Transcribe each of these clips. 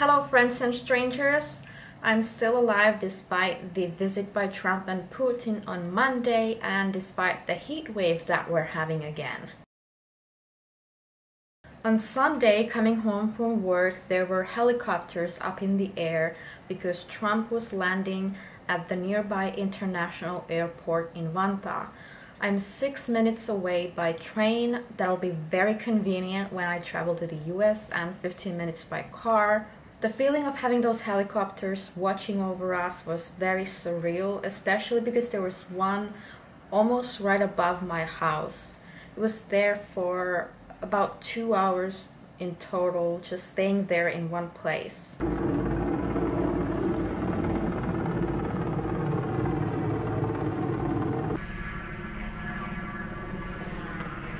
Hello friends and strangers, I'm still alive despite the visit by Trump and Putin on Monday and despite the heat wave that we're having again. On Sunday, coming home from work, there were helicopters up in the air because Trump was landing at the nearby international airport in Vantaa. I'm 6 minutes away by train. That'll be very convenient when I travel to the US, and 15 minutes by car. The feeling of having those helicopters watching over us was very surreal, especially because there was one almost right above my house. It was there for about 2 hours in total, just staying there in one place.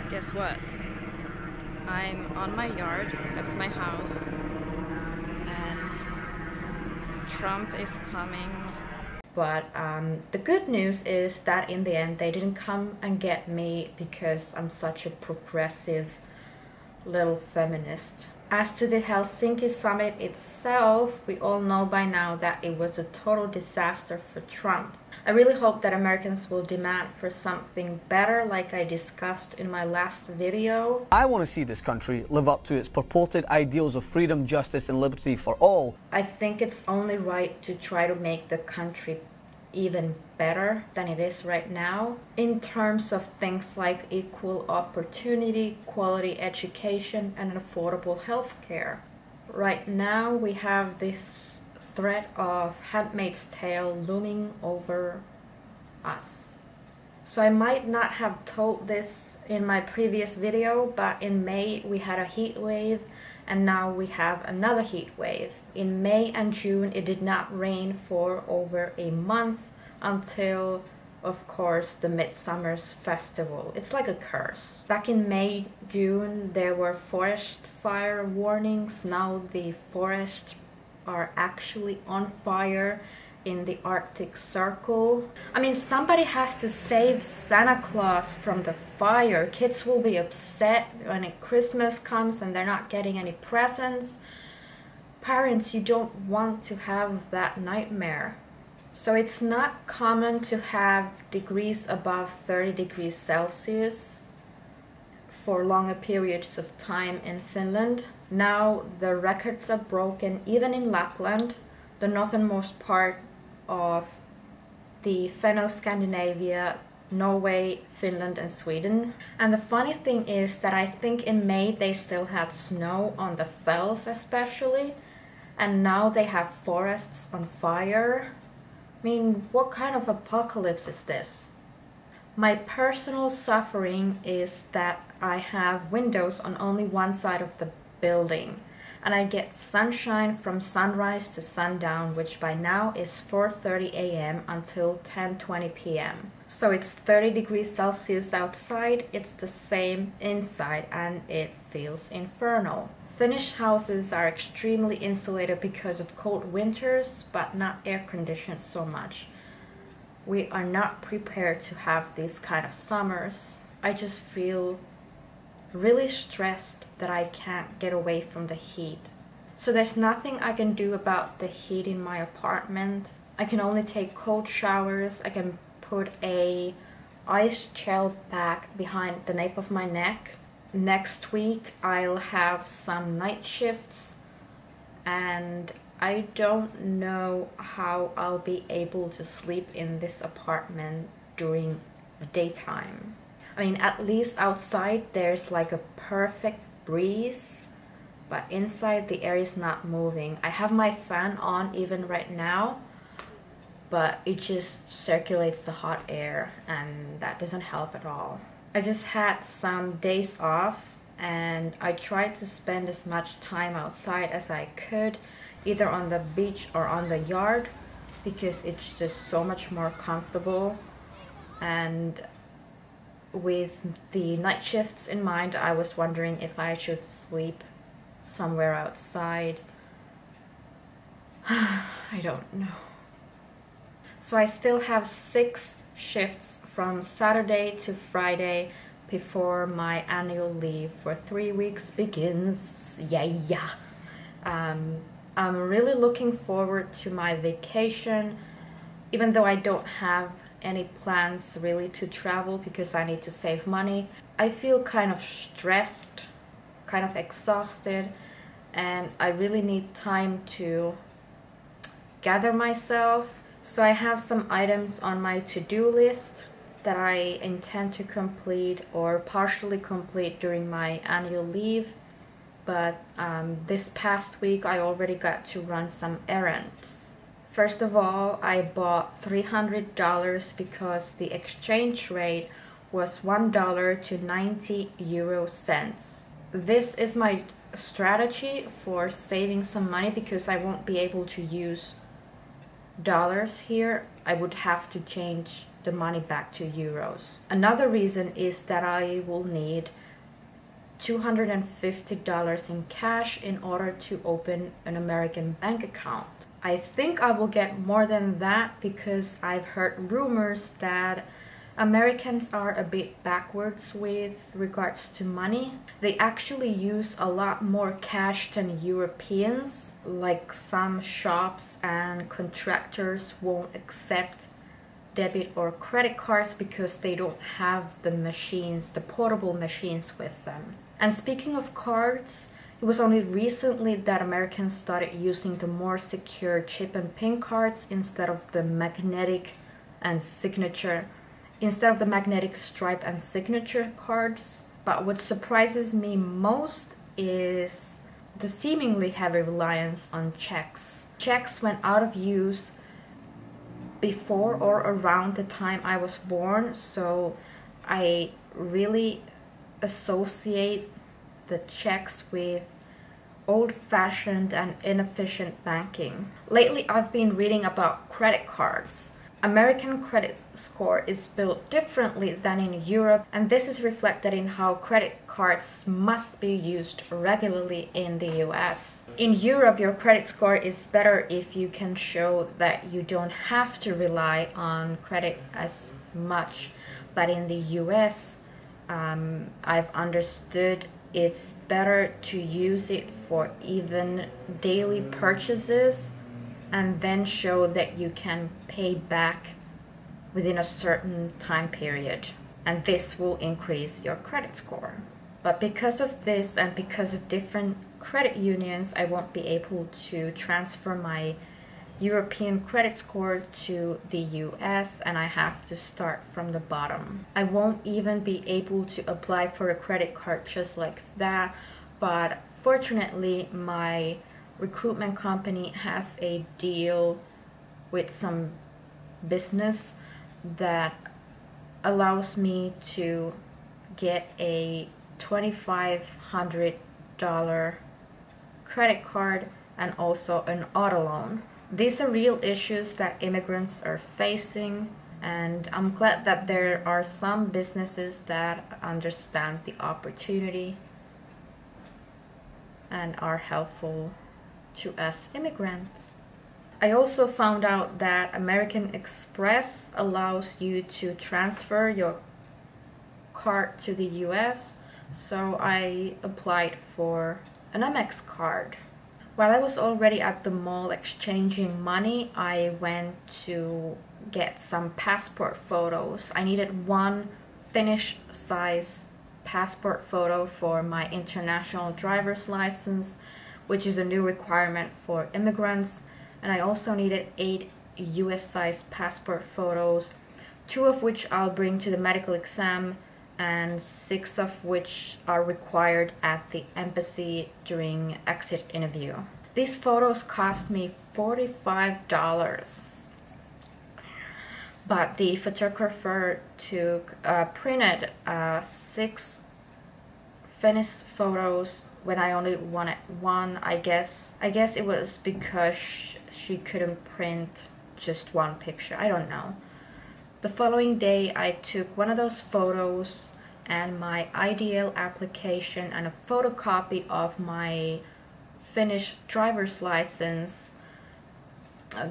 Guess what? I'm on my yard, that's my house, and Trump is coming. But the good news is that in the end they didn't come and get me because I'm such a progressive little feminist. As to the Helsinki summit itself, we all know by now that it was a total disaster for Trump. I really hope that Americans will demand for something better, like I discussed in my last video. I want to see this country live up to its purported ideals of freedom, justice, and liberty for all. I think it's only right to try to make the country even better than it is right now in terms of things like equal opportunity, quality education, and affordable health care. Right now we have this threat of Handmaid's Tale looming over us. So I might not have told this in my previous video, but in May we had a heat wave, and now we have another heat wave. In May and June it did not rain for over a month until, of course, the Midsummer's Festival. It's like a curse. Back in May, June there were forest fire warnings. Now the forests are actually on fire in the Arctic Circle. I mean, somebody has to save Santa Claus from the fire. Kids will be upset when Christmas comes and they're not getting any presents. Parents, you don't want to have that nightmare. So it's not common to have degrees above 30 degrees Celsius for longer periods of time in Finland. Now the records are broken even in Lapland, the northernmost part of the Fenno-Scandinavia, Norway, Finland and Sweden. And the funny thing is that I think in May they still had snow on the fells especially, and now they have forests on fire. I mean, what kind of apocalypse is this? My personal suffering is that I have windows on only one side of the building, and I get sunshine from sunrise to sundown, which by now is 4:30 a.m. until 10:20 p.m. So it's 30 degrees Celsius outside, it's the same inside, and it feels infernal. Finnish houses are extremely insulated because of cold winters, but not air conditioned so much. We are not prepared to have these kind of summers. I just feel really stressed that I can't get away from the heat. So there's nothing I can do about the heat in my apartment. I can only take cold showers. I can put a ice gel pack behind the nape of my neck. Next week I'll have some night shifts, and I don't know how I'll be able to sleep in this apartment during the daytime. I mean, at least outside there's like a perfect breeze, but inside the air is not moving. I have my fan on even right now, but it just circulates the hot air, and that doesn't help at all. I just had some days off, and I tried to spend as much time outside as I could, either on the beach or on the yard, because it's just so much more comfortable. And with the night shifts in mind, I was wondering if I should sleep somewhere outside. I don't know. So I still have 6 shifts from Saturday to Friday before my annual leave for 3 weeks begins. Yeah. I'm really looking forward to my vacation, even though I don't have any plans really to travel because I need to save money. I feel kind of stressed, kind of exhausted, and I really need time to gather myself. So I have some items on my to-do list that I intend to complete or partially complete during my annual leave. But this past week I already got to run some errands. First of all, I bought $300 because the exchange rate was $1 to 90 euro cents. This is my strategy for saving some money because I won't be able to use dollars here. I would have to change the money back to euros. Another reason is that I will need $250 in cash in order to open an American bank account. I think I will get more than that because I've heard rumors that Americans are a bit backwards with regards to money. They actually use a lot more cash than Europeans. Like some shops and contractors won't accept debit or credit cards because they don't have the machines, the portable machines with them. And speaking of cards, it was only recently that Americans started using the more secure chip and pin cards instead of the magnetic stripe and signature cards. But what surprises me most is the seemingly heavy reliance on checks. Checks went out of use before or around the time I was born, so I really associate the checks with old-fashioned and inefficient banking. Lately, I've been reading about credit cards. American credit score is built differently than in Europe, and this is reflected in how credit cards must be used regularly in the US. In Europe, your credit score is better if you can show that you don't have to rely on credit as much, but in the US, I've understood it's better to use it for even daily purchases and then show that you can pay back within a certain time period. And this will increase your credit score. But because of this and because of different credit unions, I won't be able to transfer my European credit score to the US, and I have to start from the bottom. I won't even be able to apply for a credit card just like that, but fortunately my recruitment company has a deal with some business that allows me to get a $2,500 credit card and also an auto loan. These are real issues that immigrants are facing, and I'm glad that there are some businesses that understand the opportunity and are helpful to us immigrants. I also found out that American Express allows you to transfer your card to the US, so I applied for an Amex card. While I was already at the mall exchanging money, I went to get some passport photos. I needed one Finnish size passport photo for my international driver's license, which is a new requirement for immigrants, and I also needed 8 US size passport photos, 2 of which I'll bring to the medical exam and 6 of which are required at the embassy during exit interview. These photos cost me $45, but the photographer printed 6 Finnish photos when I only wanted one. I guess it was because she couldn't print just one picture. I don't know. The following day I took one of those photos and my IDL application and a photocopy of my Finnish driver's license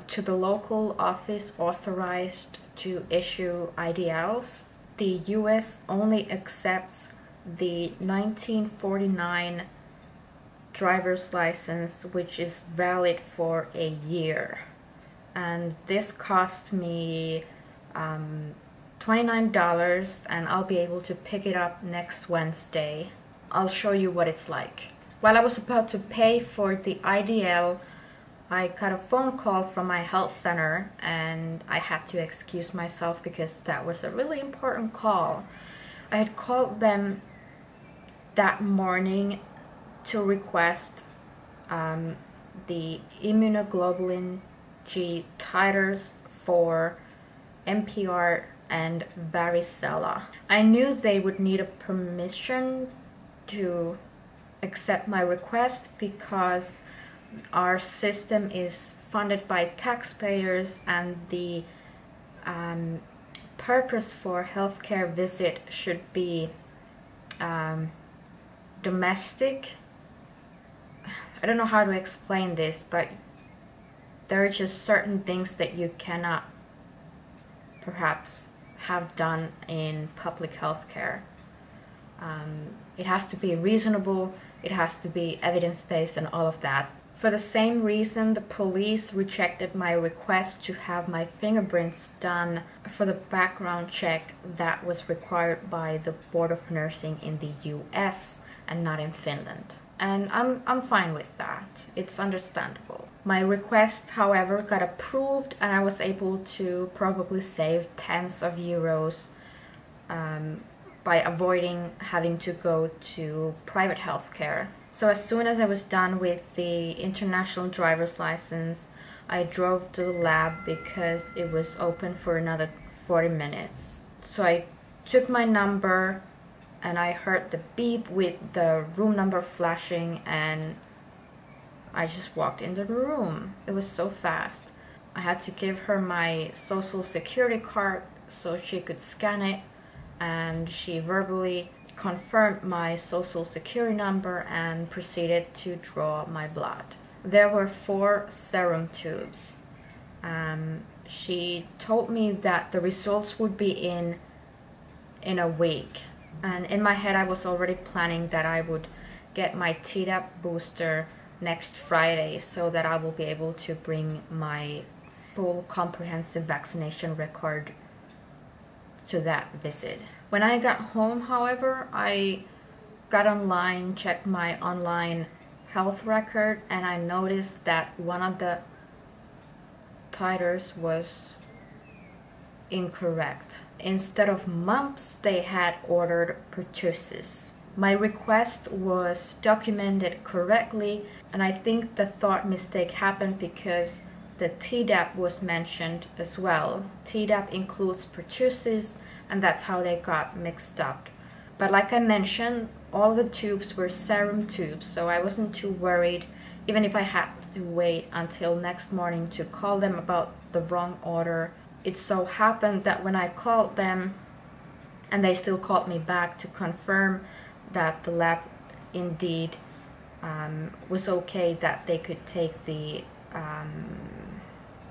to the local office authorized to issue IDLs. The US only accepts the 1949 driver's license which is valid for a year, and this cost me $29, and I'll be able to pick it up next Wednesday. I'll show you what it's like. While I was about to pay for the IDL, I got a phone call from my health center, and I had to excuse myself because that was a really important call. I had called them that morning to request the immunoglobulin G titers for MPR and varicella. I knew they would need a permission to accept my request because our system is funded by taxpayers, and the purpose for healthcare visit should be domestic. I don't know how to explain this, but there are just certain things that you cannot perhaps have done in public healthcare. It has to be reasonable, it has to be evidence-based and all of that. For the same reason, the police rejected my request to have my fingerprints done for the background check that was required by the Board of Nursing in the US and not in Finland. And I'm fine with that. It's understandable. My request, however, got approved, and I was able to probably save tens of euros by avoiding having to go to private healthcare. So as soon as I was done with the international driver's license, I drove to the lab because it was open for another 40 minutes. So I took my number, and I heard the beep with the room number flashing, and I just walked into the room. It was so fast. I had to give her my social security card so she could scan it, and she verbally confirmed my social security number and proceeded to draw my blood. There were 4 serum tubes. She told me that the results would be in a week. And in my head I was already planning that I would get my Tdap booster next Friday so that I will be able to bring my full comprehensive vaccination record to that visit. When I got home, however, I got online, checked my online health record, and I noticed that one of the titers was incorrect. Instead of mumps, they had ordered pertussis. My request was documented correctly, and I think the thought mistake happened because the Tdap was mentioned as well. Tdap includes pertussis, and that's how they got mixed up. But like I mentioned, all the tubes were serum tubes, so I wasn't too worried, even if I had to wait until next morning to call them about the wrong order. It so happened that when I called them, and they still called me back to confirm that the lab indeed was okay, that they could take the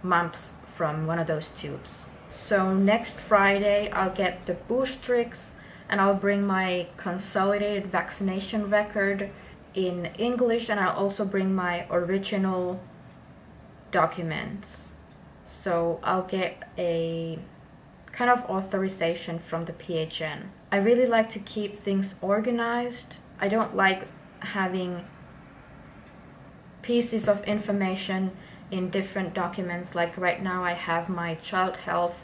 mumps from one of those tubes. So next Friday I'll get the boostrix, and I'll bring my consolidated vaccination record in English, and I'll also bring my original documents. So I'll get a kind of authorization from the PHN. I really like to keep things organized. I don't like having pieces of information in different documents. Like right now I have my child health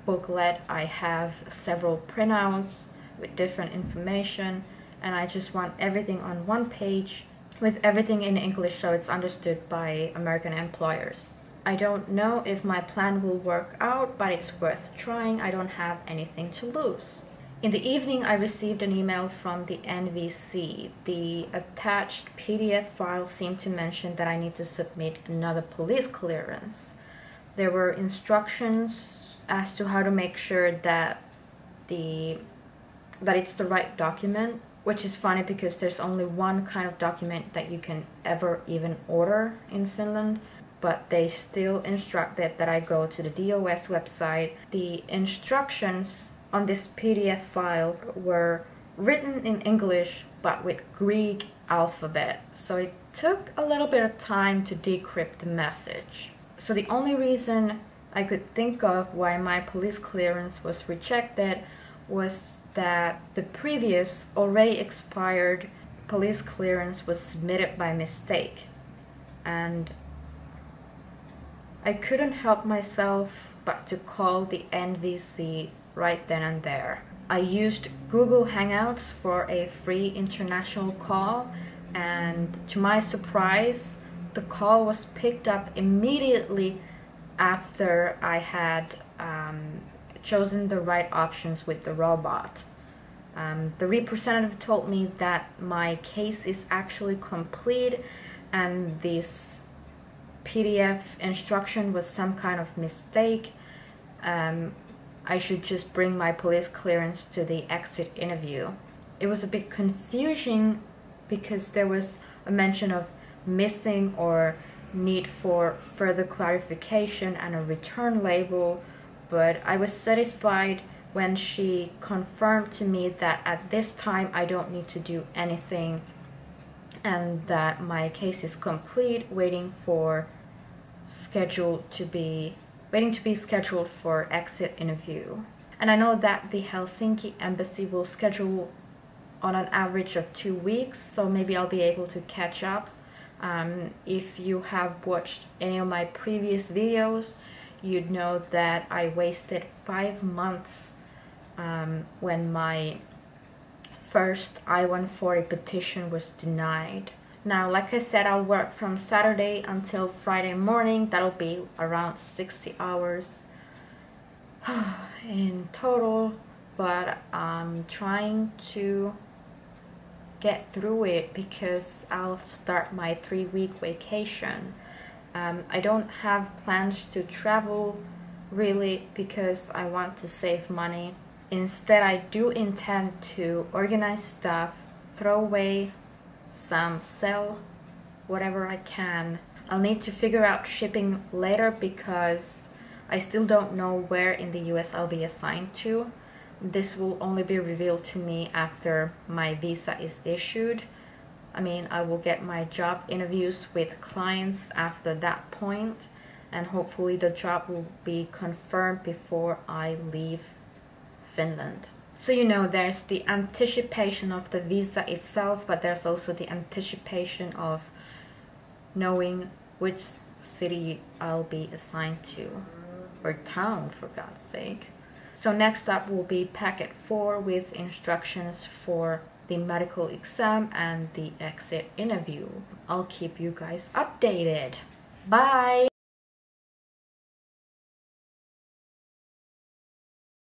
booklet, I have several printouts with different information, and I just want everything on one page with everything in English so it's understood by American employers. I don't know if my plan will work out, but it's worth trying. I don't have anything to lose. In the evening, I received an email from the NVC. The attached PDF file seemed to mention that I need to submit another police clearance. There were instructions as to how to make sure that it's the right document, which is funny because there's only one kind of document that you can ever even order in Finland. But they still instructed that I go to the DOS website. The instructions on this PDF file were written in English but with Greek alphabet. So it took a little bit of time to decrypt the message. So the only reason I could think of why my police clearance was rejected was that the previous already expired police clearance was submitted by mistake, and I couldn't help myself but to call the NVC right then and there. I used Google Hangouts for a free international call, and to my surprise, the call was picked up immediately after I had chosen the right options with the robot. The representative told me that my case is actually complete and this PDF instruction was some kind of mistake. I should just bring my police clearance to the exit interview. It was a bit confusing because there was a mention of missing or need for further clarification and a return label, but I was satisfied when she confirmed to me that at this time I don't need to do anything and that my case is complete, waiting to be scheduled for exit interview. And I know that the Helsinki embassy will schedule on an average of 2 weeks, so maybe I'll be able to catch up. If you have watched any of my previous videos, you'd know that I wasted 5 months when my first I-140 petition was denied. Now, like I said, I'll work from Saturday until Friday morning. That'll be around 60 hours in total, but I'm trying to get through it because I'll start my 3-week vacation. I don't have plans to travel really because I want to save money. Instead, I do intend to organize stuff, throw away some, sell whatever I can. I'll need to figure out shipping later because I still don't know where in the US I'll be assigned to. This will only be revealed to me after my visa is issued. I mean, I will get my job interviews with clients after that point, and hopefully the job will be confirmed before I leave Finland. So you know, there's the anticipation of the visa itself, but there's also the anticipation of knowing which city I'll be assigned to, or town for God's sake. So next up will be packet 4 with instructions for the medical exam and the exit interview. I'll keep you guys updated. Bye!